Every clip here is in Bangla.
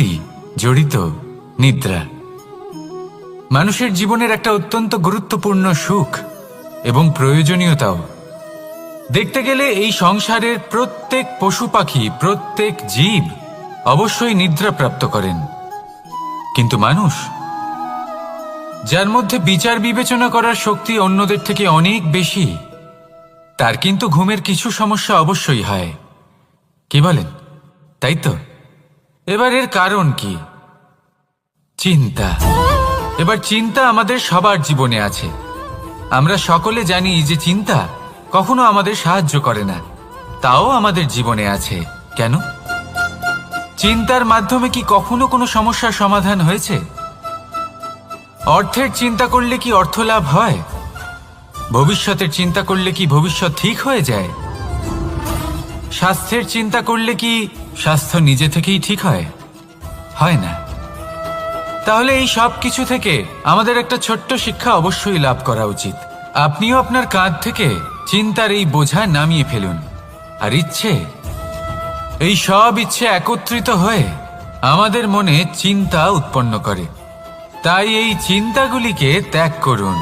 প্রতি জড়িত নিদ্রা। মানুষের জীবনের একটা অত্যন্ত গুরুত্বপূর্ণ সুখ এবং প্রয়োজনীয়তাও। দেখতে গেলে এই সংসারের প্রত্যেক পশু পাখি, প্রত্যেক জীব অবশ্যই নিদ্রা প্রাপ্ত করেন, কিন্তু মানুষ, যার মধ্যে বিচার বিবেচনা করার শক্তি অন্যদের থেকে অনেক বেশি, তার কিন্তু ঘুমের কিছু সমস্যা অবশ্যই হয়। কি বলেন, তাই তো? এবার এর কারণ কি? চিন্তা। এবার চিন্তা আমাদের সবার জীবনে আছে। আমরা সকলে জানি যে চিন্তা কখনো আমাদের সাহায্য করে না, তাও আমাদের জীবনে আছে। কেন? চিন্তার মাধ্যমে কি কখনো কোনো সমস্যার সমাধান হয়েছে? অর্থের চিন্তা করলে কি অর্থ লাভ হয়? ভবিষ্যতের চিন্তা করলে কি ভবিষ্যৎ ঠিক হয়ে যায়? স্বাস্থ্যের চিন্তা করলে কি স্বাস্থ্য নিজে থেকেই ঠিক হয়? হয় না। তাহলে এই সব কিছু থেকে আমাদের একটা ছোট্ট শিক্ষা অবশ্যই লাভ করা উচিত। আপনিও আপনার কাঁধ থেকে চিন্তার এই বোঝা নামিয়ে ফেলুন। আর এই সব ইচ্ছে একত্রিত হয়ে আমাদের মনে চিন্তা উৎপন্ন করে। তাই এই চিন্তাগুলিকে ত্যাগ করুন।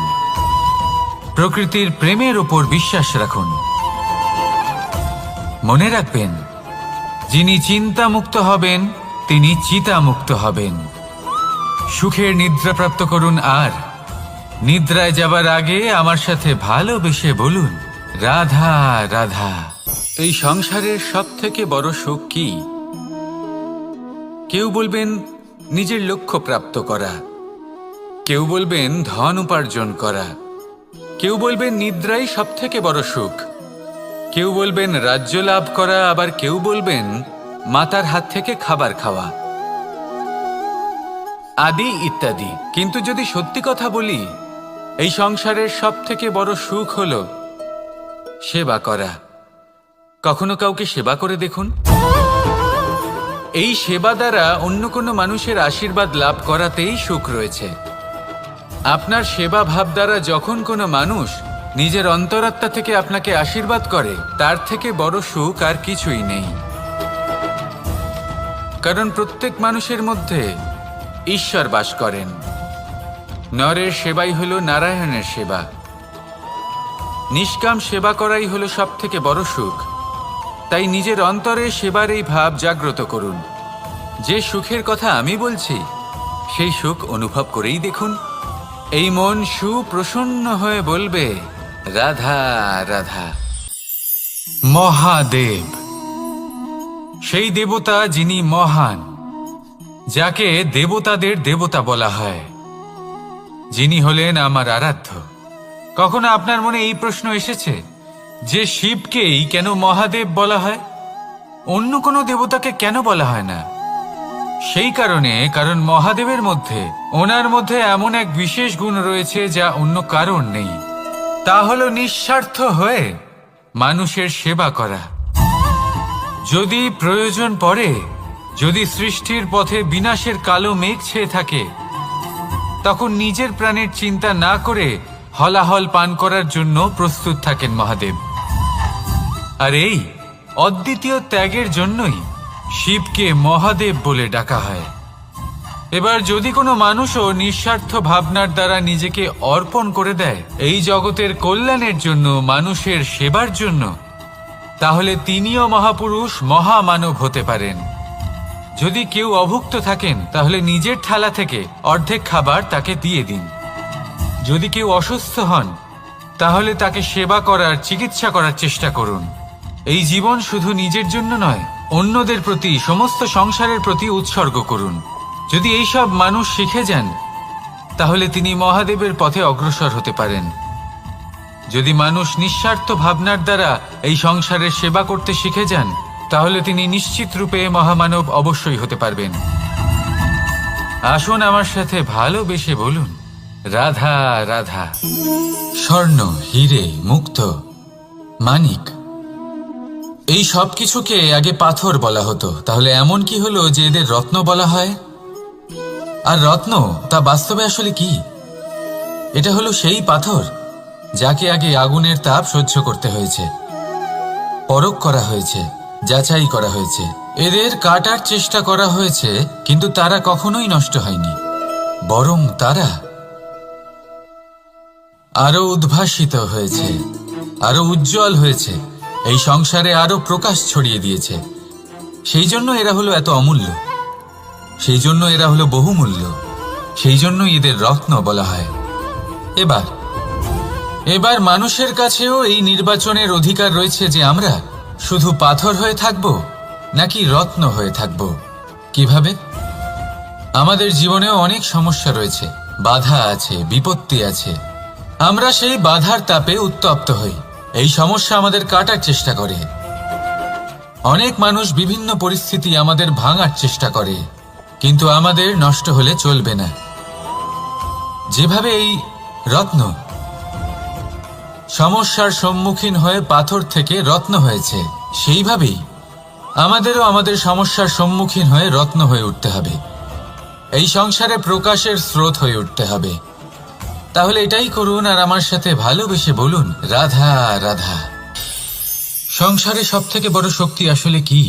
প্রকৃতির প্রেমের উপর বিশ্বাস রাখুন। মনে রাখবেন, যিনি চিন্তামুক্ত হবেন তিনি চিতামুক্ত হবেন। সুখের নিদ্রা প্রাপ্ত করুন, আর নিদ্রায় যাবার আগে আমার সাথে ভালোবেসে বলুন, রাধা রাধা। এই সংসারের সব থেকে বড় সুখ কি? কেউ বলবেন নিজের লক্ষ্য প্রাপ্ত করা, কেউ বলবেন ধন উপার্জন করা, কেউ বলবেন নিদ্রাই সব থেকে বড় সুখ, কেউ বলবেন রাজ্য লাভ করা, আবার কেউ বলবেন মাতার হাত থেকে খাবার খাওয়া, আদি ইত্যাদি। কিন্তু যদি সত্যি কথা বলি, এই সংসারের সব থেকে বড় সুখ হলো সেবা করা। কখনো কাউকে সেবা করে দেখুন। এই সেবা দ্বারা অন্য কোনো মানুষের আশীর্বাদ লাভ করাতেই সুখ রয়েছে। আপনার সেবা ভাব দ্বারা যখন কোনো মানুষ নিজের অন্তরাত্মা থেকে আপনাকে আশীর্বাদ করে, তার থেকে বড় সুখ আর কিছুই নেই। কারণ প্রত্যেক মানুষের মধ্যে ঈশ্বর বাস করেন। নরের সেবাই হলো নারায়ণের সেবা। নিষ্কাম সেবা করাই হলো সব থেকে বড় সুখ। তাই নিজের অন্তরে সেবার এই ভাব জাগ্রত করুন। যে সুখের কথা আমি বলছি, সেই সুখ অনুভব করেই দেখুন। এই মন সুপ্রসন্ন হয়ে বলবে, রাধা রাধা। মহাদেব, সেই দেবতা যিনি মহান, যাকে দেবতাদের দেবতা বলা হয়, যিনি হলেন আমার আরাধ্য। কখনো আপনার মনে এই প্রশ্ন এসেছে যে শিবকেই কেন মহাদেব বলা হয়, অন্য কোনো দেবতাকে কেন বলা হয় না? সেই কারণ মহাদেবের মধ্যে, ওনার মধ্যে এমন এক বিশেষ গুণ রয়েছে যা অন্য কারণ নেই। তা হলো নিঃস্বার্থ হয়ে মানুষের সেবা করা। যদি প্রয়োজন পড়ে, যদি সৃষ্টির পথে বিনাশের কালো মেঘ ছেয়ে থাকে, তখন নিজের প্রাণের চিন্তা না করে হলাহল পান করার জন্য প্রস্তুত থাকেন মহাদেব। আর এই অদ্বিতীয় ত্যাগের জন্যই শিবকে মহাদেব বলে ডাকা হয়। এবার যদি কোনো মানুষও নিঃস্বার্থ ভাবনার দ্বারা নিজেকে অর্পণ করে দেয় এই জগতের কল্যাণের জন্য, মানুষের সেবার জন্য, তাহলে তিনিও মহাপুরুষ, মহামানব হতে পারেন। যদি কেউ অভুক্ত থাকেন, তাহলে নিজের থালা থেকে অর্ধেক খাবার তাকে দিয়ে দিন। যদি কেউ অসুস্থ হন, তাহলে তাকে সেবা করার, চিকিৎসা করার চেষ্টা করুন। এই জীবন শুধু নিজের জন্য নয়, অন্যদের প্রতি, সমস্ত সংসারের প্রতি উৎসর্গ করুন। যদি এইসব মানুষ শিখে যান, তাহলে তিনি মহাদেবের পথে অগ্রসর হতে পারেন। যদি মানুষ নিঃস্বার্থ ভাবনার দ্বারা এই সংসারের সেবা করতে শিখে যান, তাহলে তিনি নিশ্চিত রূপে মহামানব অবশ্যই হতে পারবেন। আসুন আমার সাথে ভালোবেসে বলুন, রাধা রাধা। স্বর্ণ, হিরে, মুক্ত, মানিক, এই সব কিছুকে আগে পাথর বলা হতো। তাহলে এমন কি হলো যে এদের রত্ন বলা হয়? আর রত্ন তা বাস্তবে আসলে কি? এটা হলো সেই পাথর যাকে আগে আগুনের তাপ সহ্য করতে হয়েছে, পরখ করা হয়েছে, যাচাই করা হয়েছে, এদের কাটার চেষ্টা করা হয়েছে, কিন্তু তারা কখনোই নষ্ট হয়নি, বরং তারা আরো উদ্ভাসিত হয়েছে, আরো উজ্জ্বল হয়েছে, এই সংসারে আরো প্রকাশ ছড়িয়ে দিয়েছে। সেই জন্য এরা হলো এত অমূল্য, সেই জন্য এরা হলো বহুমূল্য, সেই জন্য এদের রত্ন বলা হয়। এবার মানুষের কাছেও এই নির্বাচনের অধিকার রয়েছে যে আমরা শুধু পাথর হয়ে থাকব নাকি রত্ন হয়ে থাকব। কিভাবে? আমাদের জীবনেও অনেক সমস্যা রয়েছে, বাধা আছে, বিপত্তি আছে। আমরা সেই বাধার তাপে উত্তপ্ত হই, এই সমস্যা আমাদের কাটার চেষ্টা করে। অনেক মানুষ বিভিন্ন পরিস্থিতি আমাদের ভাঙার চেষ্টা করে, কিন্তু আমাদের নষ্ট হলে চলবে না। যেভাবে এই রত্ন সমস্যার সম্মুখীন হয়ে পাথর থেকে রত্ন হয়েছে, সেইভাবেই আমাদেরও আমাদের সমস্যার সম্মুখীন হয়ে রত্ন হয়ে উঠতে হবে, এই সংসারে প্রকাশের স্রোত হয়ে উঠতে হবে। তাহলে এটাই করুন আর আমার সাথে ভালোবেসে বলুন, রাধা রাধা। সংসারে সবথেকে বড় শক্তি আসলে কি?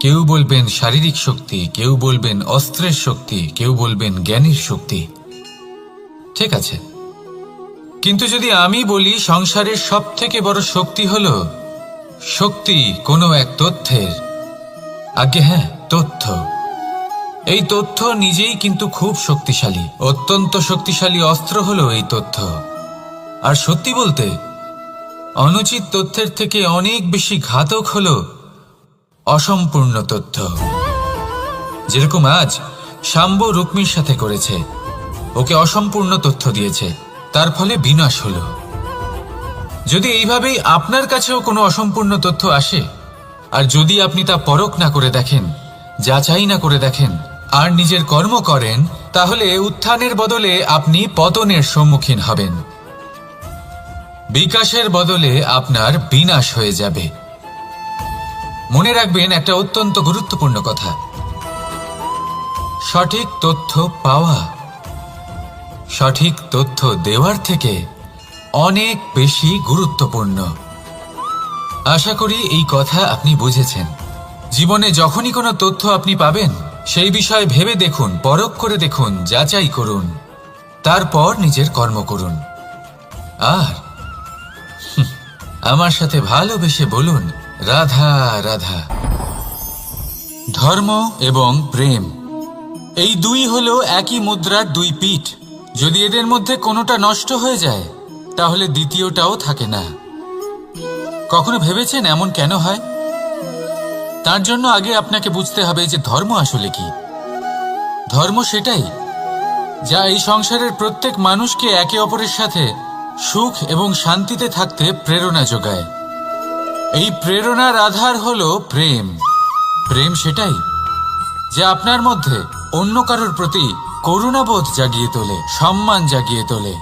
কেউ বলবেন শারীরিক শক্তি, কেউ বলবেন অস্ত্রের শক্তি, কেউ বলবেন জ্ঞানের শক্তি। ঠিক আছে, কিন্তু যদি আমি বলি সংসারের সবথেকে বড় শক্তি হলো শক্তি কোনো এক তথ্যের, আগে হ্যাঁ, তথ্য। এই তথ্য নিজেই কিন্তু খুব শক্তিশালী, অত্যন্ত শক্তিশালী অস্ত্র হলো এই তথ্য। আর সত্যি বলতে অনুচিত তথ্যের থেকে অনেক বেশি ঘাতক হলো অসম্পূর্ণ তথ্য। যেরকম আজ শাম্ব রুক্মির সাথে করেছে, ওকে অসম্পূর্ণ তথ্য দিয়েছে, তার ফলে বিনাশ হলো। যদি এইভাবেই আপনার কাছেও কোনো অসম্পূর্ণ তথ্য আসে, আর যদি আপনি তা পরখ না করে দেখেন, যাচাই না করে দেখেন, আর নিজের কর্ম করেন, তাহলে উত্থানের বদলে আপনি পতনের সম্মুখীন হবেন, বিকাশের বদলে আপনার বিনাশ হয়ে যাবে। মনে রাখবেন একটা অত্যন্ত গুরুত্বপূর্ণ কথা, সঠিক তথ্য পাওয়া সঠিক তথ্য দেওয়ার থেকে অনেক বেশি গুরুত্বপূর্ণ। আশা করি এই কথা আপনি বুঝেছেন। জীবনে যখনই কোনো তথ্য আপনি পাবেন, সেই বিষয়ে ভেবে দেখুন, পরখ করে দেখুন, যাচাই করুন, তারপর নিজের কর্ম করুন। আর আমার সাথে ভালোবেসে বলুন, রাধা রাধা। ধর্ম এবং প্রেম, এই দুই হলো একই মুদ্রার দুই পিঠ। যদি এদের মধ্যে কোনোটা নষ্ট হয়ে যায়, তাহলে দ্বিতীয়টাও থাকে না। কখনো ভেবেছেন এমন কেন হয়? তার জন্য আগে আপনাকে বুঝতে হবে যে ধর্ম আসলে কি। ধর্ম সেটাই যা এই সংসারের প্রত্যেক মানুষকে একে অপরের সাথে সুখ এবং শান্তিতে থাকতে প্রেরণা যোগায়। এই প্রেরণার আধার হলো প্রেম। প্রেম সেটাই যা আপনার মধ্যে অন্য কারোর প্রতি করুণাবোধ জাগিয়ে তোলে, সম্মান জাগিয়ে তোলে।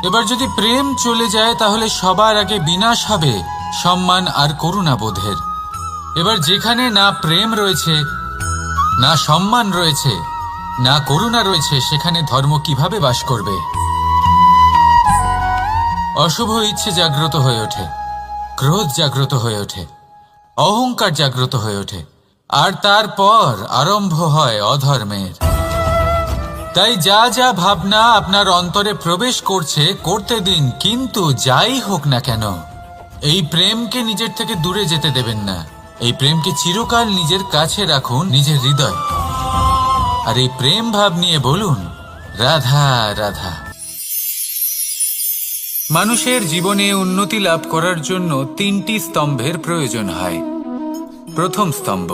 এবার যদি প্রেম চলে যায়, তাহলে সবার আগে বিনাশ হবে সম্মান আর করুণাবোধের। এবার যেখানে না প্রেম রয়েছে, না সম্মান রয়েছে, না করুণা রয়েছে, সেখানে ধর্ম কিভাবে বাস করবে? অশুভ ইচ্ছে জাগ্রত হয়ে ওঠে, ক্রোধ জাগ্রত হয়ে ওঠে, অহংকার জাগ্রত হয়ে ওঠে, আর তারপর আরম্ভ হয় অধর্মের। তাই যা যা ভাবনা আপনার অন্তরে প্রবেশ করছে করতে দিন, কিন্তু যাই হোক না কেন, এই প্রেমকে নিজের থেকে দূরে যেতে দেবেন না। এই প্রেমকে চিরকাল নিজের কাছে রাখুন, নিজের হৃদয়। আর এই প্রেম ভাব নিয়ে বলুন, রাধা রাধা। মানুষের জীবনে উন্নতি লাভ করার জন্য তিনটি স্তম্ভের প্রয়োজন হয়। প্রথম স্তম্ভ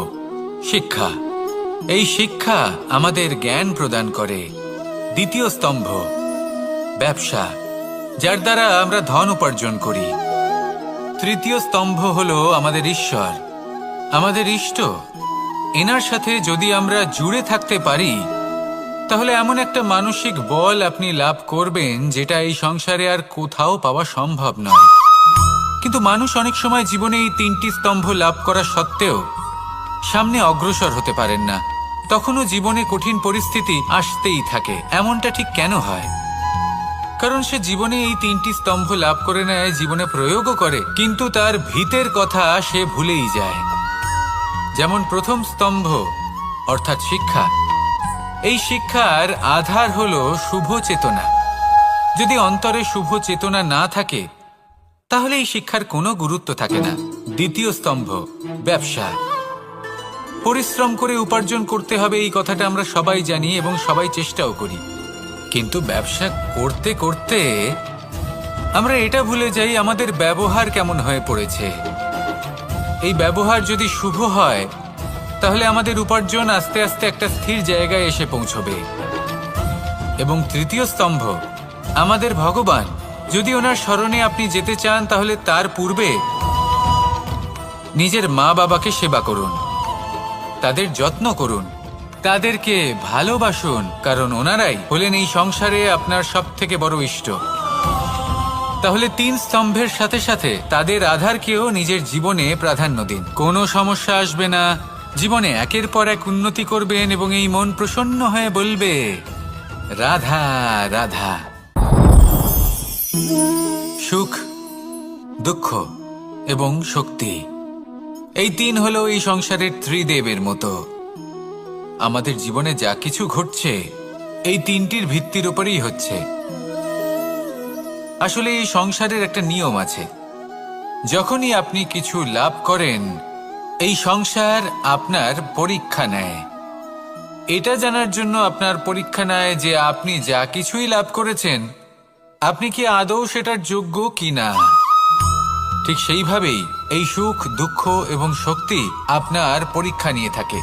শিক্ষা। এই শিক্ষা আমাদের জ্ঞান প্রদান করে। দ্বিতীয় স্তম্ভ ব্যবসা, যার দ্বারা আমরা ধন উপার্জন করি। তৃতীয় স্তম্ভ হলো আমাদের ঈশ্বর, আমাদের ইষ্ট। এনার সাথে যদি আমরা জুড়ে থাকতে পারি, তাহলে এমন একটা মানসিক বল আপনি লাভ করবেন যেটা এই সংসারে আর কোথাও পাওয়া সম্ভব নয়। কিন্তু মানুষ অনেক সময় জীবনে এই তিনটি স্তম্ভ লাভ করা সত্ত্বেও সামনে অগ্রসর হতে পারেন না। তখনও জীবনে কঠিন পরিস্থিতি আসতেই থাকে। এমনটা ঠিক কেন হয়? কারণ সে জীবনে এই 3টি স্তম্ভ লাভ করে নেয়, জীবনে প্রয়োগও করে, কিন্তু তার ভিতের কথা সে ভুলেই যায়। যেমন প্রথম স্তম্ভ অর্থাৎ শিক্ষা। এই শিক্ষার আধার হলো শুভ চেতনা। যদি অন্তরে শুভ চেতনা না থাকে তাহলে এই শিক্ষার কোনো গুরুত্ব থাকে না। দ্বিতীয় স্তম্ভ ব্যবসা। পরিশ্রম করে উপার্জন করতে হবে, এই কথাটা আমরা সবাই জানি এবং সবাই চেষ্টাও করি, কিন্তু ব্যবসা করতে করতে আমরা এটা ভুলে যাই আমাদের ব্যবহার কেমন হয়ে পড়েছে। এই ব্যবহার যদি শুভ হয় তাহলে আমাদের উপার্জন আস্তে আস্তে একটা স্থির জায়গায় এসে পৌঁছবে। এবং তৃতীয় স্তম্ভ আমাদের ভগবান। যদি ওনার স্মরণে আপনি যেতে চান তাহলে তার পূর্বে নিজের মা বাবাকে সেবা করুন, তাদের যত্ন করুন, তাদেরকে ভালোবাসুন, কারণ ওনারাই হলেন এই সংসারে আপনার সবথেকে বড় ইষ্ট। তাহলে 3 স্তম্ভের সাথে সাথে তাদের আধারকেও নিজের জীবনে প্রাধান্য দিন। কোনো সমস্যা আসবে না, জীবনে একের পর এক উন্নতি করবেন এবং এই মন প্রসন্ন হয়ে বলবে রাধা রাধা। সুখ, দুঃখ এবং শক্তি, এই 3 হলো এই সংসারের ত্রিদেবের মতো। আমাদের জীবনে যা কিছু ঘটছে এই 3টির ভিত্তির উপরেই হচ্ছে। আসলে এই সংসারের একটা নিয়ম আছে, যখনই আপনি কিছু লাভ করেন এই সংসার আপনার পরীক্ষা নেয়। এটা জানার জন্য আপনার পরীক্ষা নেয় যে আপনি যা কিছুই লাভ করেছেন আপনি কি আদৌ সেটার যোগ্য কিনা। ঠিক সেইভাবেই এই সুখ, দুঃখ এবং শক্তি আপনার পরীক্ষা নিয়ে থাকে।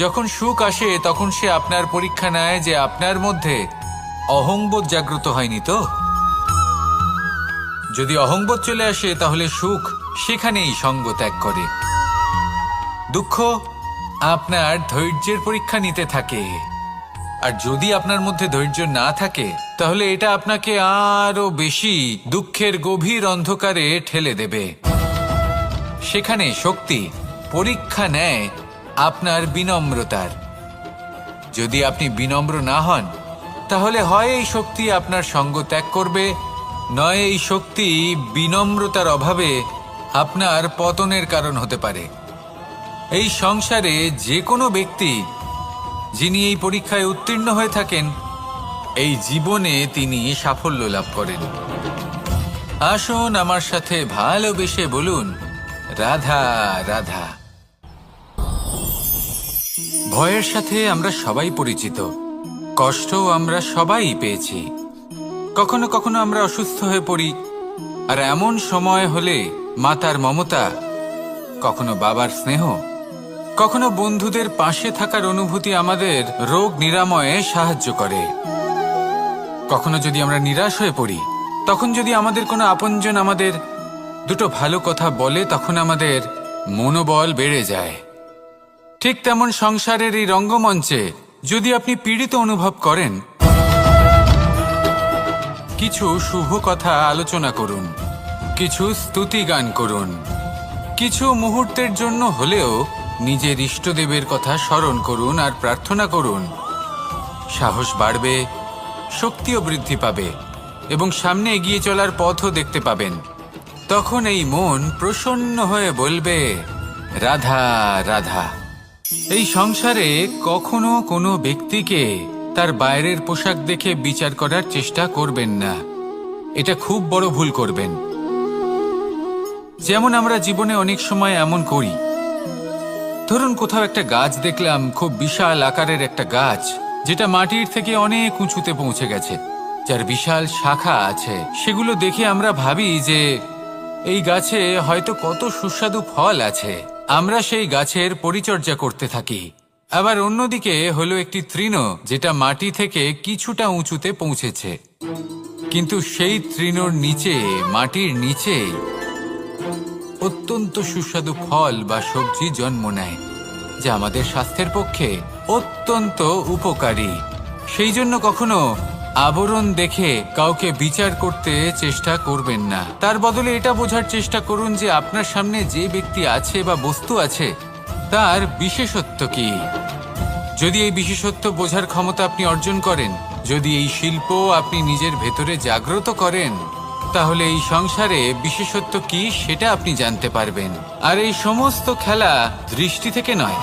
যখন সুখ আসে তখন সে আপনার পরীক্ষা নেয় যে আপনার মধ্যে অহংবোধ জাগ্রত হয়নি তো। যদি অহংবোধ চলে আসে তাহলে সুখ সেখানেই সঙ্গ ত্যাগ করে। দুঃখ আপনার ধৈর্যের পরীক্ষা নিতে থাকে, আর যদি আপনার মধ্যে ধৈর্য না থাকে তাহলে এটা আপনাকে আরো বেশি দুঃখের গভীর অন্ধকারে ঠেলে দেবে। সেখানে শক্তি পরীক্ষা নেয় আপনার বিনম্রতার। যদি আপনি বিনম্র না হন তাহলে হয় এই শক্তি আপনার সঙ্গ ত্যাগ করবে, নয় এই শক্তি বিনম্রতার অভাবে আপনার পতনের কারণ হতে পারে। এই সংসারে যে কোনো ব্যক্তি যিনি এই পরীক্ষায় উত্তীর্ণ হয়ে থাকেন এই জীবনে তিনি সাফল্য লাভ করেন। আসুন আমার সাথে ভালোবেসে বলুন রাধা রাধা। ভয়ের সাথে আমরা সবাই পরিচিত, কষ্টও আমরা সবাই পেয়েছি। কখনো কখনো আমরা অসুস্থ হয়ে পড়ি, আর এমন সময় হলে মাতার মমতা, কখনো বাবার স্নেহ, কখনো বন্ধুদের পাশে থাকার অনুভূতি আমাদের রোগ নিরাময়ে সাহায্য করে। কখনো যদি আমরা নিরাশ হয়ে পড়ি তখন যদি আমাদের কোনো আপনজন আমাদের দুটো ভালো কথা বলে তখন আমাদের মনোবল বেড়ে যায়। ঠিক তেমন সংসারের এই রঙ্গমঞ্চে যদি আপনি পীড়িত অনুভব করেন, কিছু শুভ কথা আলোচনা করুন, কিছু স্তুতি গান করুন, কিছু মুহূর্তের জন্য হলেও নিজের ইষ্টদেবের কথা স্মরণ করুন আর প্রার্থনা করুন। সাহস বাড়বে, শক্তিও বৃদ্ধি পাবে এবং সামনে এগিয়ে চলার পথও দেখতে পাবেন। তখন এই মন প্রসন্ন হয়ে বলবে রাধা রাধা। এই সংসারে কখনো কোনো ব্যক্তিকে তার বাইরের পোশাক দেখে বিচার করার চেষ্টা করবেন না, এটা খুব বড় ভুল করবেন। যেমন আমরা জীবনে অনেক সময় এমন করি, ধরুন কোথাও একটা গাছ দেখলাম, খুব বিশাল আকারের একটা গাছ যেটা মাটির থেকে অনেক উঁচুতে পৌঁছে গেছে, যার বিশাল শাখা আছে। সেগুলো দেখে আমরা ভাবি যে এই গাছে হয়তো কত সুস্বাদু ফল আছে, আমরা সেই গাছের পরিচর্যা করতে থাকি। আবার অন্যদিকে হলো একটি তৃণ যেটা মাটি থেকে কিছুটা উঁচুতে পৌঁছেছে, কিন্তু সেই তৃণর নিচে, মাটির নিচে অত্যন্ত সুস্বাদু ফল বা সবজি জন্ম নেয়, যা আমাদের স্বাস্থ্যের পক্ষে অত্যন্ত উপকারী। সেই জন্য কখনো আবরণ দেখে কাউকে বিচার করতে চেষ্টা করবেন না। তার বদলে এটা বোঝার চেষ্টা করুন যে আপনার সামনে যে ব্যক্তি আছে বা বস্তু আছে তার বিশেষত্ব কি। যদি এই বিশেষত্ব বোঝার ক্ষমতা আপনি অর্জন করেন, যদি এই শিল্প আপনি নিজের ভেতরে জাগ্রত করেন, তাহলে এই সংসারে বিশেষত্ব কি সেটা আপনি জানতে পারবেন। আর এই সমস্ত খেলা দৃষ্টি থেকে নয়,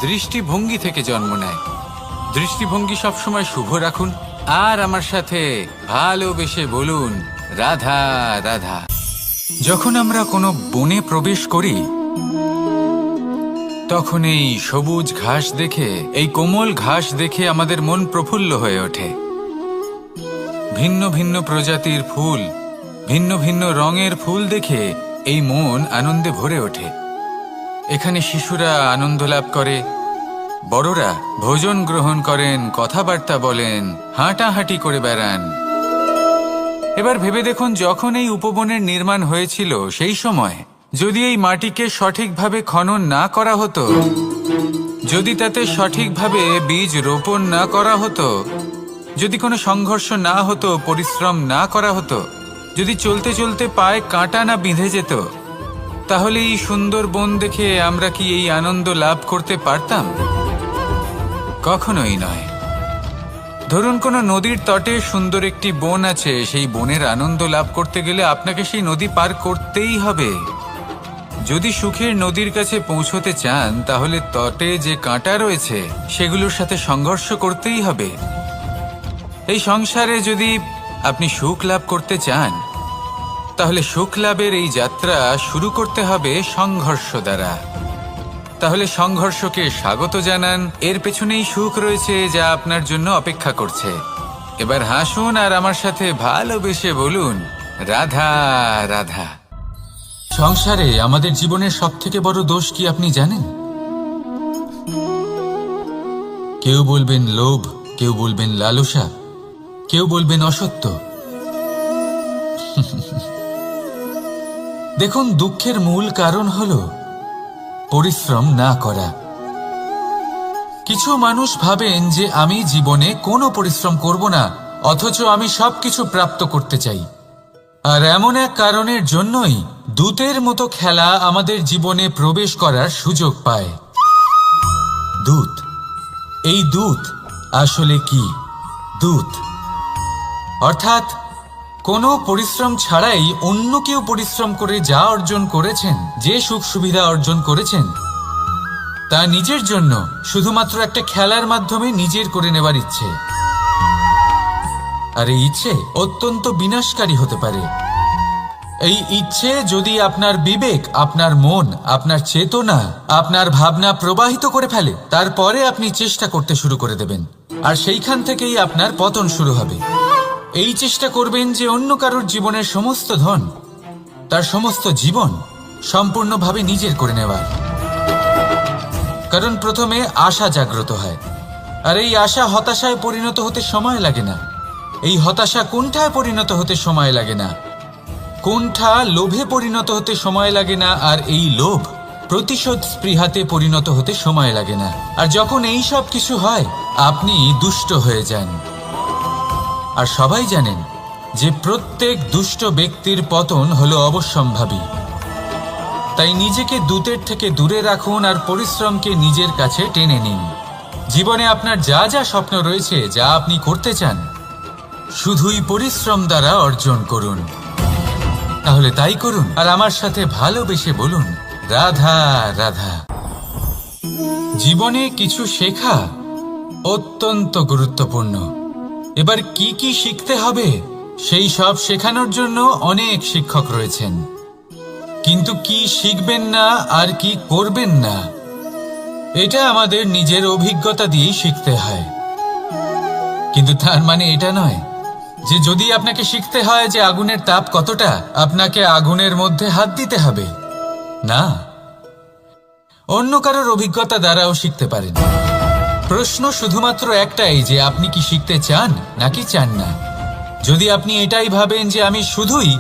দৃষ্টিভঙ্গি থেকে জন্ম নেয়। দৃষ্টিভঙ্গি সবসময় শুভ রাখুন আর আমার সাথে ভালোবেসে বলুন, রাধা রাধা। যখন আমরা কোনো বনে প্রবেশ করি, তখন এই সবুজ ঘাস দেখে, এই কোমল ঘাস দেখে আমাদের মন প্রফুল্ল হয়ে ওঠে। ভিন্ন ভিন্ন প্রজাতির ফুল, ভিন্ন ভিন্ন রঙের ফুল দেখে এই মন আনন্দে ভরে ওঠে। এখানে শিশুরা আনন্দ লাভ করে, বড়রা ভোজন গ্রহণ করেন, কথাবার্তা বলেন, হাঁটাহাঁটি করে বেড়ান। এবার ভেবে দেখুন, যখন এই উপবনের নির্মাণ হয়েছিল সেই সময় যদি এই মাটিকে সঠিকভাবে খনন না করা হতো, যদি তাতে সঠিকভাবে বীজ রোপণ না করা হতো, যদি কোনো সংঘর্ষ না হতো, পরিশ্রম না করা হতো, যদি চলতে চলতে পায়ে কাঁটা না বিঁধে যেত, তাহলে এই সুন্দর বন দেখে আমরা কি এই আনন্দ লাভ করতে পারতাম? কখনোই নয়। ধরুন কোনো নদীর তটে সুন্দর একটি বন আছে, সেই বনের আনন্দ লাভ করতে গেলে আপনাকে সেই নদী পার করতেই হবে। যদি সুখের নদীর কাছে পৌঁছতে চান, তাহলে তটে যে কাঁটা রয়েছে সেগুলোর সাথে সংঘর্ষ করতেই হবে। এই সংসারে যদি আপনি সুখ লাভ করতে চান, তাহলে সুখ লাভের এই যাত্রা শুরু করতে হবে সংঘর্ষ দ্বারা। তাহলে সংঘর্ষকে স্বাগত জানান, এর পেছনেই সুখ রয়েছে যা আপনার জন্য অপেক্ষা করছে। এবার হাসুন আর আমার সাথে ভালোবেসে বলুন, রাধা রাধা। সংসারে আমাদের জীবনের সবথেকে বড় দোষ কি আপনি জানেন? কেউ বলবেন লোভ, কেউ বলবেন লালসা, কেউ বলবেন অসত্য। দেখুন, দুঃখের মূল কারণ হলো পরিশ্রম না করা। কিছু মানুষ ভাবেন যে আমি জীবনে কোনো পরিশ্রম করব না, অথচ আমি সবকিছু প্রাপ্ত করতে চাই। আর এমন এক কারণের জন্যই দূতের মতো খেলা আমাদের জীবনে প্রবেশ করার সুযোগ পায়। দূত। এই দূত আসলে কি? দূত অর্থাৎ কোনো পরিশ্রম ছাড়াই অন্য কেউ পরিশ্রম করে যা অর্জন করেছেন, যে সুখ সুবিধা অর্জন করেছেন, তা নিজের জন্য শুধুমাত্র একটা খেলার মাধ্যমে নিজের করে নেবার ইচ্ছে। আর এই ইচ্ছে অত্যন্ত বিনাশকারী হতে পারে। এই ইচ্ছে যদি আপনার বিবেক, আপনার মন, আপনার চেতনা, আপনার ভাবনা প্রবাহিত করে ফেলে, তারপরে আপনি চেষ্টা করতে শুরু করে দেবেন, আর সেইখান থেকেই আপনার পতন শুরু হবে। এই চেষ্টা করবেন যে অন্য কারোর জীবনের সমস্ত ধন, তার সমস্ত জীবন সম্পূর্ণভাবে নিজের করে নেওয়ার। কারণ প্রথমে আশা জাগ্রত হয়, আর এই আশা হতাশায় পরিণত হতে সময় লাগে না। এই হতাশা কুণ্ঠায় পরিণত হতে সময় লাগে না, কুণ্ঠা লোভে পরিণত হতে সময় লাগে না, আর এই লোভ প্রতিশোধ স্পৃহাতে পরিণত হতে সময় লাগে না। আর যখন এই সব কিছু হয়, আপনি দুষ্ট হয়ে যান। আর সবাই জানেন যে প্রত্যেক দুষ্ট ব্যক্তির পতন হলো অবশ্যম্ভাবী। তাই নিজেকে দূতের থেকে দূরে রাখুন আর পরিশ্রমকে নিজের কাছে টেনে নিন। জীবনে আপনার যা যা স্বপ্ন রয়েছে, যা আপনি করতে চান, শুধুই পরিশ্রম দ্বারা অর্জন করুন। তাহলে তাই করুন আর আমার সাথে ভালোবেসে বলুন, রাধা রাধা। জীবনে কিছু শেখা অত্যন্ত গুরুত্বপূর্ণ। এবার কি কি শিখতে হবে, সেই সব শেখানোর জন্য অনেক শিক্ষক রয়েছেন। কিন্তু কি শিখবেন না আর কি করবেন না, এটা আমাদের নিজের অভিজ্ঞতা দিয়েই শিখতে হয়। কিন্তু তার মানে এটা নয় যে যদি আপনাকে শিখতে হয় যে আগুনের তাপ কতটা, আপনাকে আগুনের মধ্যে হাত দিতে হবে। না, অন্য কারোর অভিজ্ঞতা দ্বারাও শিখতে পারেন। প্রশ্ন শুধুমাত্র একটাই যে আপনি কি শিখতে চান নাকি চান না। যদি আপনি এটাই ভাবেন যে আমি শুধুই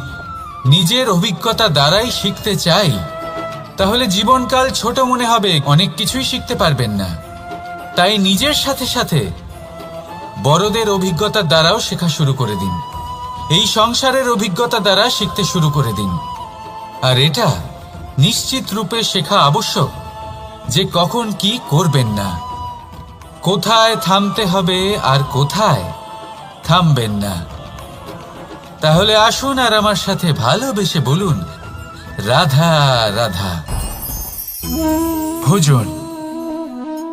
নিজের অভিজ্ঞতা দ্বারাই শিখতে চাই, তাহলে জীবনকাল ছোট মনে হবে, অনেক কিছুই শিখতে পারবেন না। তাই নিজের সাথে সাথে বড়দের অভিজ্ঞতা দ্বারাও শেখা শুরু করে দিন। এই সংসারের অভিজ্ঞতা দ্বারা শিখতে শুরু করে দিন। আর এটা নিশ্চিত রূপে শেখা আবশ্যক যে কখন কি করবেন না, কোথায় থামতে হবে আর কোথায় থামবেন না। তাহলে আসুন আর আমার সাথে ভালোবেসে বলুন, রাধা রাধা। ভোজন।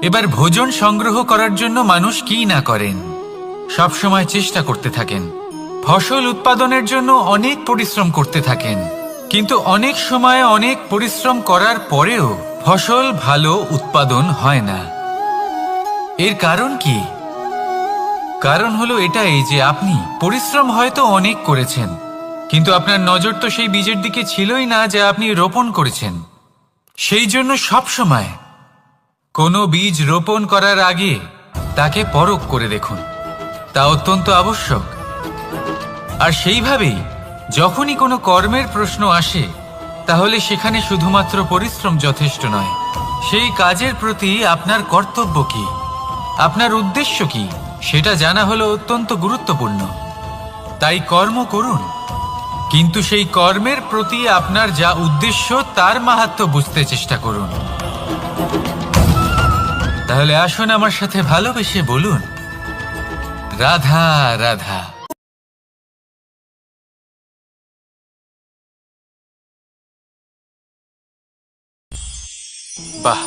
এবার ভোজন সংগ্রহ করার জন্য মানুষ কি না করেন, সবসময় চেষ্টা করতে থাকেন। ফসল উৎপাদনের জন্য অনেক পরিশ্রম করতে থাকেন, কিন্তু অনেক সময় অনেক পরিশ্রম করার পরেও ফসল ভালো উৎপাদন হয় না। এর কারণ কি? কারণ হলো এটাই যে আপনি পরিশ্রম হয়তো অনেক করেছেন, কিন্তু আপনার নজর তো সেই বীজের দিকে ছিলই না যা আপনি রোপণ করেছেন। সেই জন্য সবসময় কোনো বীজ রোপণ করার আগে তাকে পরখ করে দেখুন, তা অত্যন্ত আবশ্যক। আর সেইভাবেই যখনই কোনো কর্মের প্রশ্ন আসে, তাহলে সেখানে শুধুমাত্র পরিশ্রম যথেষ্ট নয়। সেই কাজের প্রতি আপনার কর্তব্য কি, আপনার উদ্দেশ্য কি, সেটা জানা হলো অত্যন্ত গুরুত্বপূর্ণ। তাই কর্ম করুন, কিন্তু সেই কর্মের প্রতি আপনার যা উদ্দেশ্য তার মাহাত্ম্য বুঝতে চেষ্টা করুন। তাহলে আসুন আমার সাথে ভালোবেসে বলুন, রাধা রাধা। বাহ,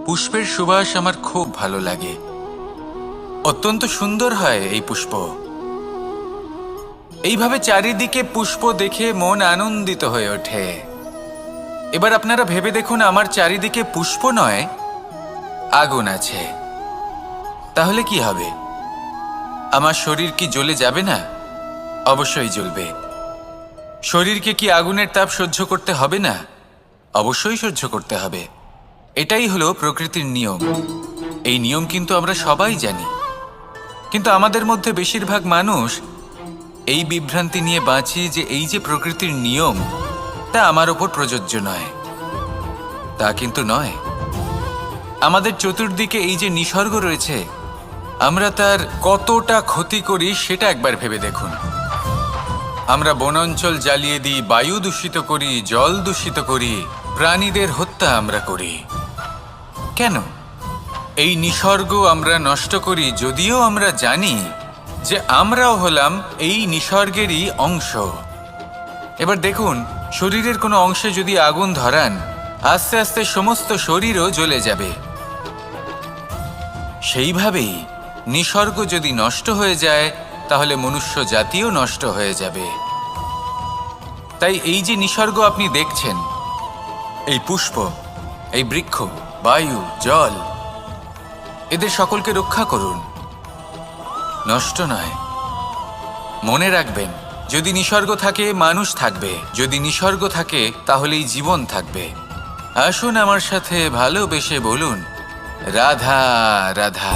পুষ্পের সুবাস আমার খুব ভালো লাগে। অত্যন্ত সুন্দর হয় এই পুষ্প। এইভাবে চারিদিকে পুষ্প দেখে মন আনন্দিত হয়ে ওঠে। এবার আপনারা ভেবে দেখুন, আমার চারিদিকে পুষ্প নয়, আগুন আছে। তাহলে কি হবে? আমার শরীর কি জ্বলে যাবে না? অবশ্যই জ্বলবে। শরীরকে কি আগুনের তাপ সহ্য করতে হবে না? অবশ্যই সহ্য করতে হবে। এটাই হলো প্রকৃতির নিয়ম। এই নিয়ম কিন্তু আমরা সবাই জানি, কিন্তু আমাদের মধ্যে বেশিরভাগ মানুষ এই বিভ্রান্তি নিয়ে বাঁচি যে এই যে প্রকৃতির নিয়ম, তা আমার ওপর প্রযোজ্য নয়। তা কিন্তু নয়। আমাদের চতুর্দিকে এই যে নিসর্গ রয়েছে, আমরা তার কতটা ক্ষতি করি সেটা একবার ভেবে দেখুন। আমরা বনাঞ্চল জ্বালিয়ে দিই, বায়ু দূষিত করি, জল দূষিত করি, প্রাণীদের হত্যা আমরা করি। কেন? এই নিসর্গ আমরা নষ্ট করি, যদিও আমরা জানি যে আমরাও হলাম এই নিসর্গেরই অংশ। এবার দেখুন, শরীরের কোনো অংশে যদি আগুন ধরান, আস্তে আস্তে সমস্ত শরীরও জ্বলে যাবে। সেইভাবেই নিসর্গ যদি নষ্ট হয়ে যায়, তাহলে মনুষ্য জাতিও নষ্ট হয়ে যাবে। তাই এই যে নিসর্গ আপনি দেখছেন, এই পুষ্প, এই বৃক্ষ, বায়ু, জল, এদের সকলকে রক্ষা করুন, নষ্ট নয়। মনে রাখবেন, যদি নিসর্গ থাকে মানুষ থাকবে, যদি নিসর্গ থাকে তাহলেই জীবন থাকবে। আসুন আমার সাথে ভালোবেসে বলুন, রাধা রাধা।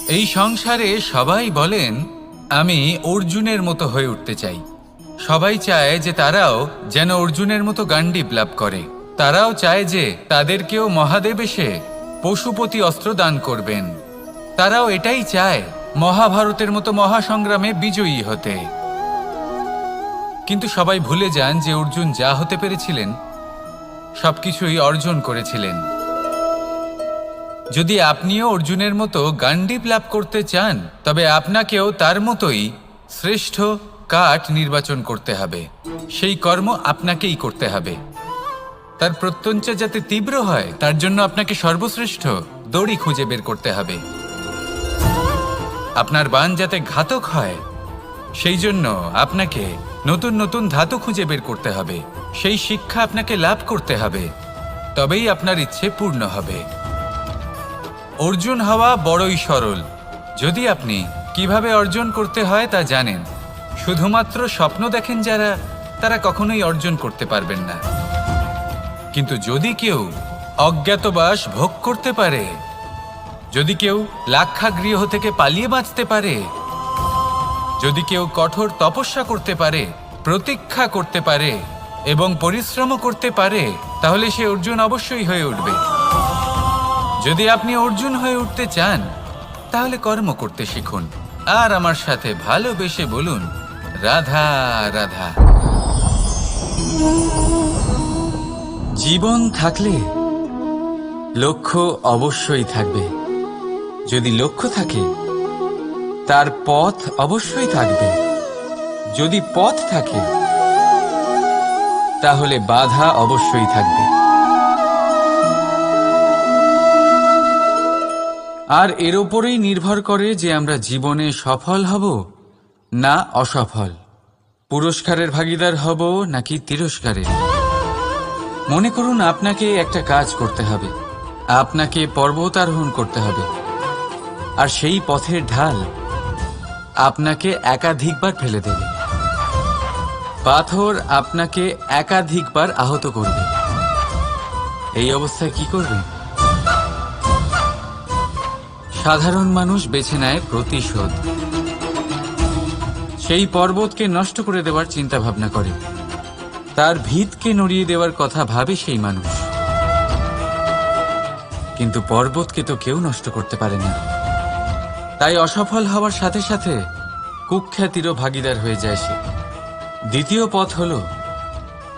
এই সংসারে সবাই বলেন আমি অর্জুনের মতো হয়ে উঠতে চাই। সবাই চায় যে তারাও যেন অর্জুনের মতো গান্ডীব লাভ করে। তারাও চায় যে তাদেরকেও মহাদেব এসে পশুপতি অস্ত্র দান করবেন। তারাও এটাই চায় মহাভারতের মতো মহাসংগ্রামে বিজয়ী হতে। কিন্তু সবাই ভুলে যান যে অর্জুন যা হতে পেরেছিলেন সবকিছুই অর্জন করেছিলেন। যদি আপনিও অর্জুনের মতো গান্ডীব লাভ করতে চান তবে আপনাকেও তার মতোই শ্রেষ্ঠ কাঠ নির্বাচন করতে হবে। সেই কর্ম আপনাকেই করতে হবে। তার প্রত্যঞ্চা যাতে তীব্র হয় তার জন্য আপনাকে সর্বশ্রেষ্ঠ দড়ি খুঁজে বের করতে হবে। আপনার বাণ যাতে ঘাতক হয় সেই জন্য আপনাকে নতুন নতুন ধাতু খুঁজে বের করতে হবে। সেই শিক্ষা আপনাকে লাভ করতে হবে, তবেই আপনার ইচ্ছে পূর্ণ হবে। অর্জুন হওয়া বড়ই সরল যদি আপনি কিভাবে অর্জন করতে হয় তা জানেন। শুধুমাত্র স্বপ্ন দেখেন যারা, তারা কখনোই অর্জন করতে পারবেন না। কিন্তু যদি কেউ অজ্ঞাতবাস ভোগ করতে পারে, যদি কেউ লাক্ষাগৃহ থেকে পালিয়ে বাঁচতে পারে, যদি কেউ কঠোর তপস্যা করতে পারে, প্রতীক্ষা করতে পারে এবং পরিশ্রম করতে পারে, তাহলে সে অর্জুন অবশ্যই হয়ে উঠবে। যদি আপনি অর্জুন হয়ে উঠতে চান তাহলে কর্ম করতে শিখুন আর আমার সাথে ভালোবেসে বলুন রাধা রাধা। জীবন থাকলে লক্ষ্য অবশ্যই থাকবে। যদি লক্ষ্য থাকে তার পথ অবশ্যই থাকবে। যদি পথ থাকে তাহলে বাধা অবশ্যই থাকবে। আর এর ওপরেই নির্ভর করে যে আমরা জীবনে সফল হব না অসফল, পুরস্কারের ভাগীদার হব নাকি তিরস্কারের। মনে করুন আপনাকে একটা কাজ করতে হবে, আপনাকে পর্বত আরোহণ করতে হবে, আর সেই পথের ঢাল আপনাকে একাধিকবার ফেলে দেবে। পাথর আপনাকে একাধিকবার আহত করবে। এই অবস্থায় কি করবেন? সাধারণ মানুষ বেছে নেয় প্রতিশোধ। সেই পর্বতকে নষ্ট করে দেওয়ার চিন্তা ভাবনা করে, তার ভিতকে নড়িয়ে দেওয়ার কথা ভাবে সেই মানুষ। কিন্তু পর্বতকে তো কেউ নষ্ট করতে পারে না। তাই অসফল হওয়ার সাথে সাথে কুখ্যাতিরও ভাগীদার হয়ে যায় সে। দ্বিতীয় পথ হল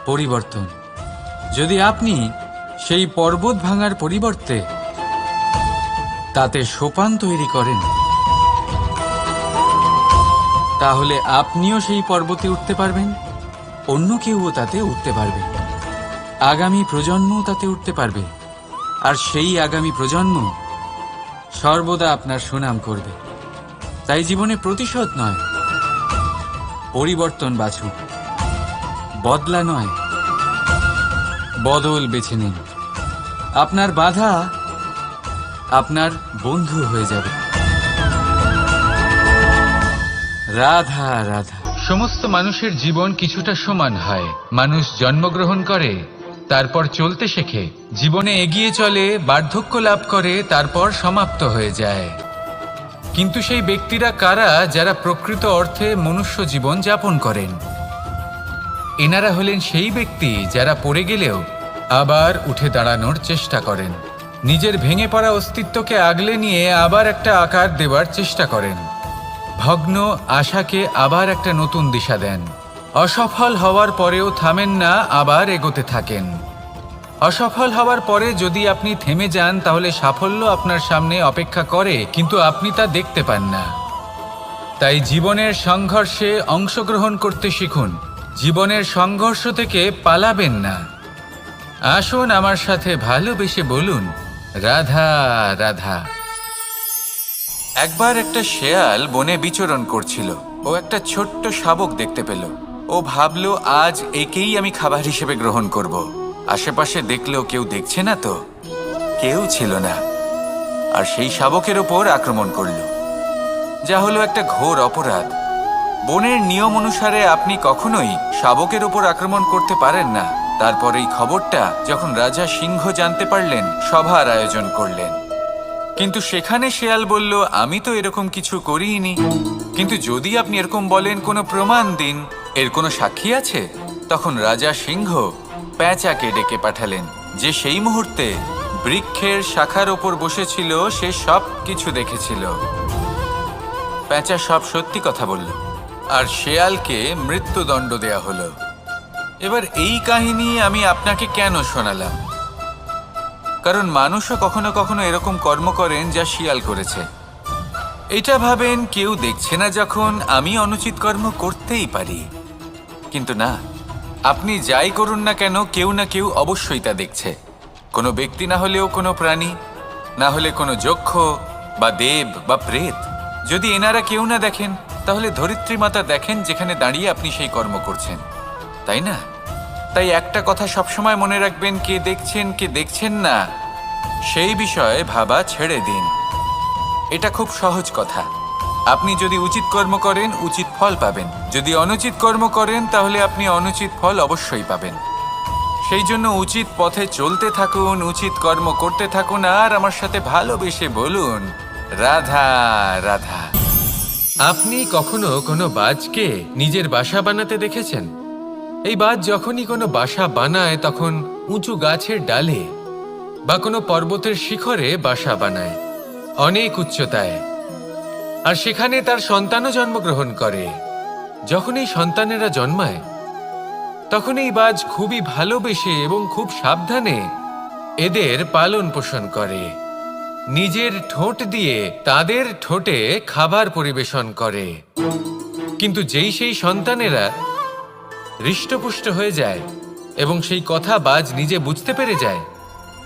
পরিবর্তন। যদি আপনি সেই পর্বত ভাঙার পরিবর্তে তাতে সোপান তৈরি করেন, তাহলে আপনিও সেই পর্বতে উঠতে পারবেন, অন্য কেউও তাতে উঠতে পারবে, আগামী প্রজন্মও তাতে উঠতে পারবে, আর সেই আগামী প্রজন্ম সর্বদা আপনার সুনাম করবে। তাই জীবনে প্রতিশোধ নয়, পরিবর্তন বাছুন। বদলা নয়, বদল বেছে নিন। আপনার বাধা আপনার বন্ধু হয়ে যাবে। রাধা রাধা। সমস্ত মানুষের জীবন কিছুটা সমান হয়। মানুষ জন্মগ্রহণ করে, তারপর চলতে শেখে, জীবনে এগিয়ে চলে, বার্ধক্য লাভ করে, তারপর সমাপ্ত হয়ে যায়। কিন্তু সেই ব্যক্তিরা কারা যারা প্রকৃত অর্থে মনুষ্য জীবন যাপন করেন? এনারা হলেন সেই ব্যক্তি যারা পড়ে গেলেও আবার উঠে দাঁড়ানোর চেষ্টা করেন, নিজের ভেঙে পড়া অস্তিত্বকে আগলে নিয়ে আবার একটা আকার দেবার চেষ্টা করেন, ভগ্ন আশাকে আবার একটা নতুন দিশা দেন। অসফল হওয়ার পরেও থামেন না, আবার এগোতে থাকেন। অসফল হওয়ার পরে যদি আপনি থেমে যান তাহলে সাফল্য আপনার সামনে অপেক্ষা করে, কিন্তু আপনি তা দেখতে পান না। তাই জীবনের সংঘর্ষে অংশগ্রহণ করতে শিখুন। জীবনের সংঘর্ষ থেকে পালাবেন না। আসুন আমার সাথে ভালোবেসে বলুন রাধা রাধা। একবার একটা শেয়াল বনে বিচরণ করছিল। ও একটা ছোট্ট শাবক দেখতে পেল। ও ভাবল, আজ একেই আমি খাবার হিসেবে গ্রহণ করব। আশেপাশে দেখলেও কেউ দেখছে না তো, কেউ ছিল না। আর সেই শাবকের ওপর আক্রমণ করল, যা হলো একটা ঘোর অপরাধ। বনের নিয়ম অনুসারে আপনি কখনোই শাবকের ওপর আক্রমণ করতে পারেন না। তারপর এই খবরটা যখন রাজা সিংহ জানতে পারলেন, সভার আয়োজন করলেন। কিন্তু সেখানে শেয়াল বলল, আমি তো এরকম কিছু করিনি। কিন্তু যদি আপনি এরকম বলেন, কোনো প্রমাণ দিন, এর কোনো সাক্ষী আছে? তখন রাজা সিংহ পেঁচাকে ডেকে পাঠালেন, যে সেই মুহূর্তে বৃক্ষের শাখার ওপর বসেছিল, সে সব কিছু দেখেছিল। পেঁচা সব সত্যি কথা বলল, আর শেয়ালকে মৃত্যুদণ্ড দেয়া হলো। এবার এই কাহিনী আমি আপনাকে কেন শোনালাম? কারণ মানুষও কখনো কখনো এরকম কর্ম করেন যা শিয়াল করেছে। এটা ভাবেন কেউ দেখছে না, যখন আমি অনুচিত কর্ম করতেই পারি। কিন্তু না, আপনি যাই করুন না কেন, কেউ না কেউ অবশ্যই তা দেখছে। কোনো ব্যক্তি না হলেও কোনো প্রাণী, না হলে কোনো যক্ষ বা দেব বা প্রেত। যদি এনারা কেউ না দেখেন, তাহলে ধরিত্রী মাতা দেখেন, যেখানে দাঁড়িয়ে আপনি সেই কর্ম করছেন, তাই না? তাই একটা কথা সবসময় মনে রাখবেন, কে দেখছেন কে দেখছেন না সেই বিষয়ে ভাবা ছেড়ে দিন। এটা খুব সহজ কথা। আপনি যদি উচিত কর্ম করেন, উচিত ফল পাবেন। যদি অনুচিত কর্ম করেন, তাহলে আপনি অনুচিত ফল অবশ্যই পাবেন। সেই জন্য উচিত পথে চলতে থাকুন, উচিত কর্ম করতে থাকুন, আর আমার সাথে ভালোবেসে বলুন, রাধা রাধা। আপনি কখনো কোনো বাজকে নিজের বাসা বানাতে দেখেছেন? এই বাজ যখনই কোনো বাসা বানায়, তখন উঁচু গাছের ডালে বা কোনো পর্বতের শিখরে বাসা বানায়, অনেক উচ্চতায়। আর সেখানে তার সন্তানও জন্মগ্রহণ করে। যখন এই সন্তানেরা জন্মায়, তখন এই বাজ খুবই ভালোবেসে এবং খুব সাবধানে এদের পালন পোষণ করে। নিজের ঠোঁট দিয়ে তাদের ঠোঁটে খাবার পরিবেশন করে। কিন্তু যেই সেই সন্তানেরা হৃষ্টপুষ্ট হয়ে যায় এবং সেই কথা বাজ নিজে বুঝতে পেরে যায়,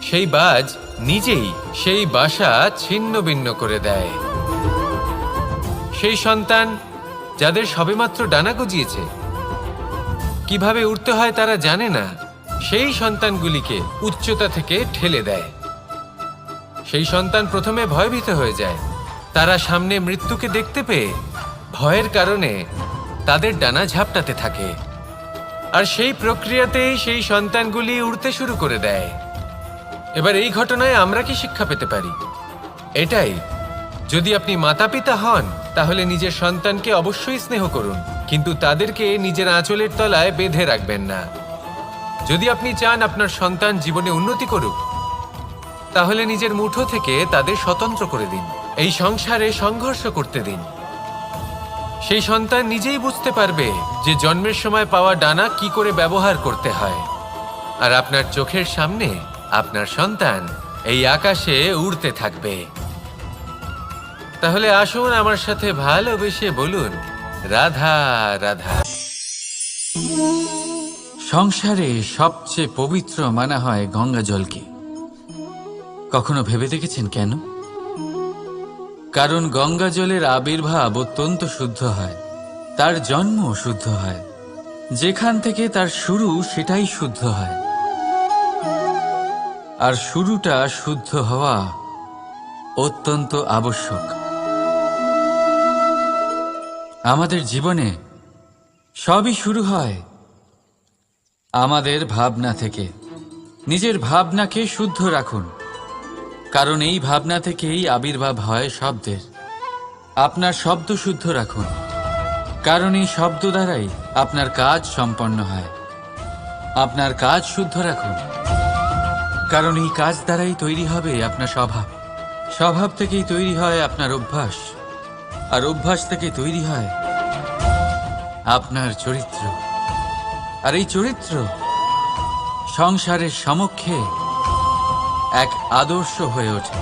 সেই বাজ নিজেই সেই বাসা ছিন্ন ভিন্ন করে দেয়। সেই সন্তান যাদের সবেমাত্র ডানা গজিয়েছে, কিভাবে উড়তে হয় তারা জানে না, সেই সন্তানগুলিকে উচ্চতা থেকে ঠেলে দেয়। সেই সন্তান প্রথমে ভয়ভীত হয়ে যায়। তারা সামনে মৃত্যুকে দেখতে পেয়ে ভয়ের কারণে তাদের ডানা ঝাপটাতে থাকে। আর সেই প্রক্রিয়াতেই সেই সন্তানগুলি উড়তে শুরু করে দেয়। এবার এই ঘটনায় আমরা কি শিক্ষা পেতে পারি? এটাই, যদি আপনি মাতা পিতা হন, তাহলে নিজের সন্তানকে অবশ্যই স্নেহ করুন, কিন্তু তাদেরকে নিজের আঁচলের তলায় বেঁধে রাখবেন না। যদি আপনি চান আপনার সন্তান জীবনে উন্নতি করুক, তাহলে নিজের মুঠো থেকে তাদের স্বতন্ত্র করে দিন। এই সংসারে সংঘর্ষ করতে দিন। সেই সন্তান নিজেই বুঝতে পারবে যে জন্মের সময় পাওয়া ডানা কি করে ব্যবহার করতে হয়। আর আপনার চোখের সামনে আপনার সন্তান এই আকাশে উড়তে থাকবে। তাহলে আসুন আমার সাথে ভালোবেসে বলুন, রাধা রাধা। সংসারে সবচেয়ে পবিত্র মানা হয় গঙ্গা জলকে। কখনো ভেবে দেখেছেন কেন? কারণ গঙ্গা জলের আবির্ভাব অত্যন্ত শুদ্ধ হয়, তার জন্ম শুদ্ধ হয়, যেখান থেকে তার শুরু সেটাই শুদ্ধ হয়। আর শুরুটা শুদ্ধ হওয়া অত্যন্ত আবশ্যক। আমাদের জীবনে সবই শুরু হয় আমাদের ভাবনা থেকে। নিজের ভাবনাকে শুদ্ধ রাখুন, কারণ এই ভাবনা থেকেই আবির্ভাব হয় শব্দের। আপনার শব্দ শুদ্ধ রাখুন, কারণ এই শব্দ দ্বারাই আপনার কাজ সম্পন্ন হয়। আপনার কাজ শুদ্ধ রাখুন, কারণ এই কাজ দ্বারাই তৈরি হবে আপনার স্বভাব। স্বভাব থেকেই তৈরি হয় আপনার অভ্যাস, আর অভ্যাস থেকে তৈরি হয় আপনার চরিত্র। আর এই চরিত্র সংসারের সমক্ষে এক আদর্শ হয়ে ওঠে।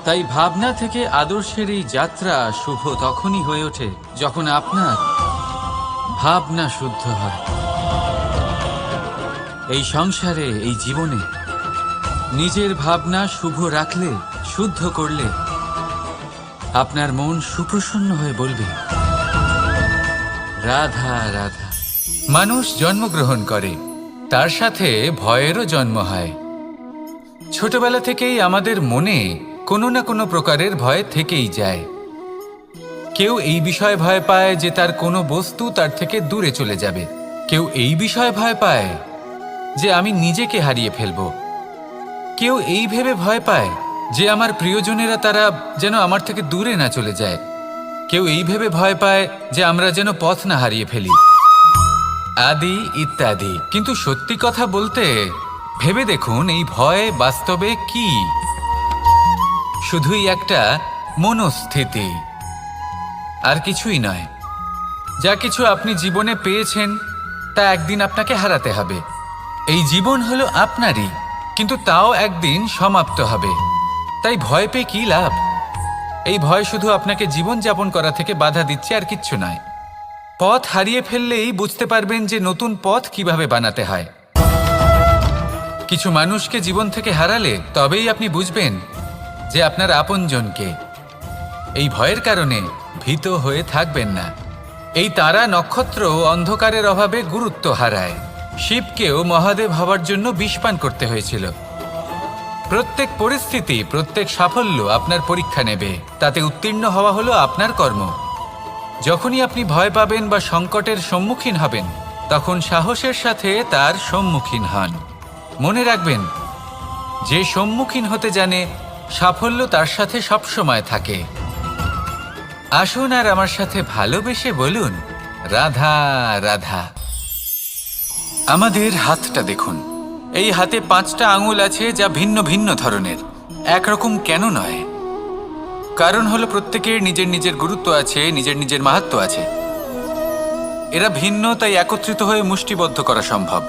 তাই ভাবনা থেকে আদর্শের এই যাত্রা শুভ তখনই হয়ে ওঠে যখন আপনার ভাবনা শুদ্ধ হয়। এই সংসারে, এই জীবনে নিজের ভাবনা শুভ রাখলে, শুদ্ধ করলে আপনার মন সুপ্রসন্ন হয়ে বলবে, রাধা রাধা। মানুষ জন্মগ্রহণ করে, তার সাথে ভয়েরও জন্ম হয়। ছোটবেলা থেকেই আমাদের মনে কোনো না কোনো প্রকারের ভয় থেকেই যায়। কেউ এই বিষয়ে ভয় পায় যে তার কোনো বস্তু তার থেকে দূরে চলে যাবে। কেউ এই বিষয়ে ভয় পায় যে আমি নিজেকে হারিয়ে ফেলব। কেউ এই ভেবে ভয় পায় যে আমার প্রিয়জনেরা তারা যেন আমার থেকে দূরে না চলে যায়। কেউ এই ভেবে ভয় পায় যে আমরা যেন পথ না হারিয়ে ফেলি, আদি ইত্যাদি। কিন্তু সত্যি কথা বলতে ভেবে দেখুন, এই ভয় বাস্তবে কি? শুধুই একটা মনস্থিতি, আর কিছুই নয়। যা কিছু আপনি জীবনে পেয়েছেন তা একদিন আপনাকে হারাতে হবে। এই জীবন হলো আপনারই, কিন্তু তাও একদিন সমাপ্ত হবে। তাই ভয় পেয়ে কি লাভ? এই ভয় শুধু আপনাকে জীবন যাপন করা থেকে বাধা দিচ্ছে, আর কিচ্ছু নয়। পথ হারিয়ে ফেললেই বুঝতে পারবেন যে নতুন পথ কিভাবে বানাতে হয়। কিছু মানুষকে জীবন থেকে হারালে তবেই আপনি বুঝবেন যে আপনার আপনজনকে। এই ভয়ের কারণে ভীত হয়ে থাকবেন না। এই তারা নক্ষত্র অন্ধকারের অভাবে গুরুত্ব হারায়। শিবকেও মহাদেব হবার জন্য বিষপান করতে হয়েছিল। প্রত্যেক পরিস্থিতি, প্রত্যেক সাফল্য আপনার পরীক্ষা নেবে। তাতে উত্তীর্ণ হওয়া হলো আপনার কর্ম। যখনই আপনি ভয় পাবেন বা সংকটের সম্মুখীন হবেন, তখন সাহসের সাথে তার সম্মুখীন হন। মনে রাখবেন, যে সম্মুখীন হতে জানে সাফল্য তার সাথে সবসময় থাকে। আসুন আর আমার সাথে ভালোবেসে বলুন, রাধা রাধা। আমাদের হাতটা দেখুন। এই হাতে 5টা আঙুল আছে, যা ভিন্ন ভিন্ন ধরনের। একরকম কেন নয়? কারণ হলো প্রত্যেকের নিজের নিজের গুরুত্ব আছে, নিজের নিজের মাহাত্ম্য আছে। এরা ভিন্ন, তাই একত্রিত হয়ে মুষ্টিবদ্ধ করা সম্ভব,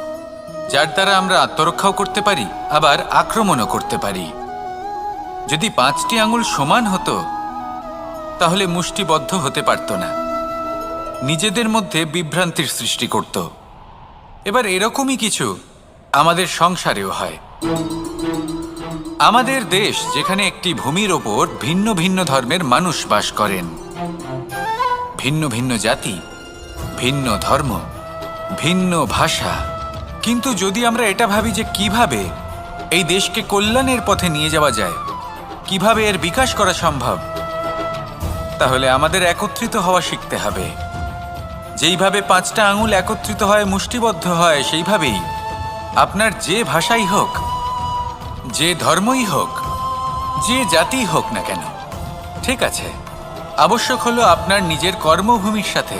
যার দ্বারা আমরা আত্মরক্ষাও করতে পারি, আবার আক্রমণও করতে পারি। যদি 5টি আঙুল সমান হতো তাহলে মুষ্টিবদ্ধ হতে পারত না, নিজেদের মধ্যে বিভ্রান্তির সৃষ্টি করত। এবার এরকমই কিছু আমাদের সংসারেও হয়। আমাদের দেশ, যেখানে একটি ভূমির ওপর ভিন্ন ভিন্ন ধর্মের মানুষ বাস করেন, ভিন্ন ভিন্ন জাতি, ভিন্ন ধর্ম, ভিন্ন ভাষা। কিন্তু যদি আমরা এটা ভাবি যে কিভাবে এই দেশকে কল্যাণের পথে নিয়ে যাওয়া যায়, কিভাবে এর বিকাশ করা সম্ভব, তাহলে আমাদের একত্রিত হওয়া শিখতে হবে। যেইভাবে 5টা আঙুল একত্রিত হয়, মুষ্টিবদ্ধ হয়, সেইভাবেই আপনার যে ভাষাই হোক, যে ধর্মই হোক, যে জাতি হোক না কেন, ঠিক আছে, আবশ্যক হলো আপনার নিজের কর্মভূমির সাথে,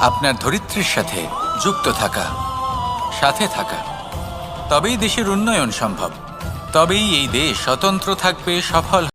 আপনার ধরিত্রীর সাথে যুক্ত থাকা, সাথে থাকা। তবেই দেশের উন্নয়ন সম্ভব, তবেই এই দেশ স্বতন্ত্র থাকবে, সফল